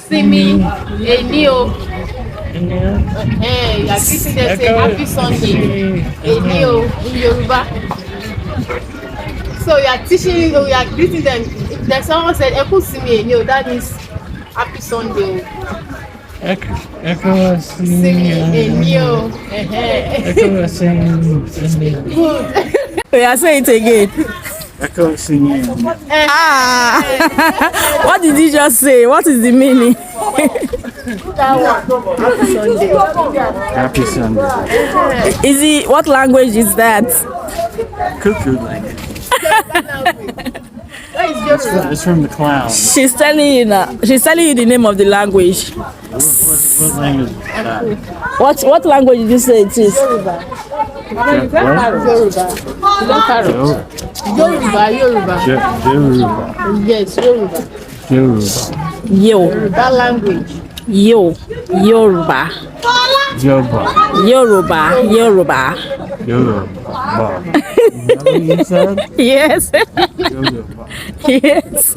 Simi, Enio. Hey, you are greeting them say happy Sunday. Enio in Yoruba. So you are teaching, you are greeting them. If there's someone said Eku Simi Enio, that means happy Sunday. Echo Simi Enio. Echo singing. Good. We are saying it again. Echo singing. What did you just say? What is the meaning? Happy Sunday. Is it, what language is that? Cuckoo language. Where is Yoruba? It's from the clouds. She's telling you now. She's telling you the name of the language. What language is that? What language did you say it is? Yoruba. Yoruba. Yoruba. Yoruba. Yoruba. Yes, Yoruba. Yoruba. Yoruba language. Yoruba. Yoruba. Yoruba. Yoruba. Is that what you said? Yes. Yoruba. Yes.